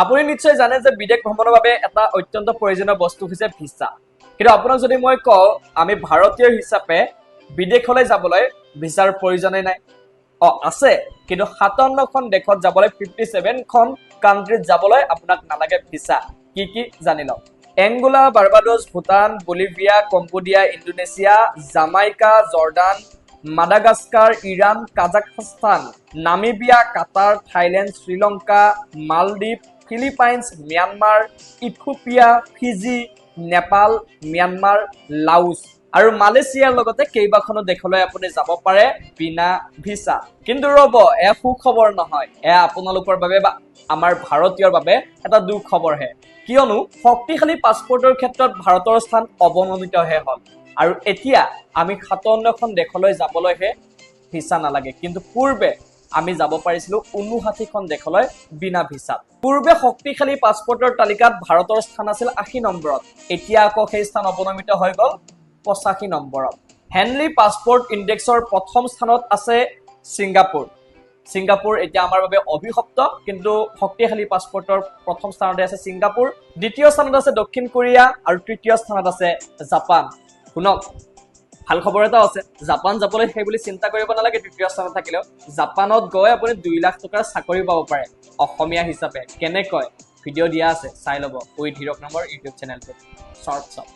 আপুনি নিশ্চয় জানে যে বিদেশ ভ্ৰমণৰ বাবে এটা অত্যন্ত প্ৰয়োজনীয় বস্তু হৈছে ভিছা। কিন্তু আপোনাক যদি মই কওঁ আমি ভাৰতীয় হিচাপে বিদেশলৈ যাবলৈ ভিছাৰ প্ৰয়োজনেই নাই। আছে, কিন্তু 57খন দেশত যাবলৈ 57খন কাণ্ট্ৰিত যাবলৈ আপোনাক নালাগে ভিছা। কি কি জানি লওক। Angola, Barbados, Bhutan, Bolivia, Cambodia, Indonesia, Jamaica, Jordan, Madagascar, Iran, Kazakhstan, Namibia, Qatar, Thailand, Sri Lanka, Maldives, Philippines, Myanmar, Ethiopia, Fiji, Nepal, Myanmar, Laos আৰু মালয়েছিয়াৰ লগতে কেইবাখনো দেশলৈ আপুনি যাব পাৰে বিনা ভিছা। কিন্তু ৰ'ব, এয়া সুখবৰ নহয়, এয়া আপোনালোকৰ বাবে বা আমাৰ ভাৰতীয়ৰ বাবে এটা দুখবৰহে। কিয়নো শক্তিশালী পাছপৰ্টৰ ক্ষেত্ৰত ভাৰতৰ স্থান অৱনমিতহে হ'ল আৰু এতিয়া আমি 57খন দেশলৈ যাবলৈহে ভিছা নালাগে। কিন্তু পূৰ্বে আমি যাব পাৰিছিলো 59খন দেশলৈ বিনা ভিছাত। পূৰ্বে শক্তিশালী পাছপৰ্টৰ তালিকাত ভাৰতৰ স্থান আছিল 80 নম্বৰত, এতিয়া আকৌ সেই স্থান অৱনমিত হৈ গ'ল 85 নম্বৰত। হেনলি পাছপৰ্ট ইণ্ডেক্সৰ প্ৰথম স্থানত আছে ছিংগাপুৰ। ছিংগাপুৰ এতিয়া আমাৰ বাবে অভিশপ্ত, কিন্তু শক্তিশালী পাছপৰ্টৰ প্ৰথম স্থানতে আছে ছিংগাপুৰ, দ্বিতীয় স্থানত আছে দক্ষিণ কোৰিয়া আৰু তৃতীয় স্থানত আছে জাপান। শুনক, ভাল খবৰ এটা আছে, জাপান যাবলৈ সেই বুলি চিন্তা কৰিব নালাগে। তৃতীয় স্থানত থাকিলেও জাপানত গৈ আপুনি 2 লাখ টকাৰ চাকৰি পাব পাৰে অসমীয়া হিচাপে। কেনেকৈ? ভিডিঅ' দিয়া আছে, চাই ল'ব উইথ হিৰক নামৰ ইউটিউব চেনেলটোত। শ্বৰ্টছত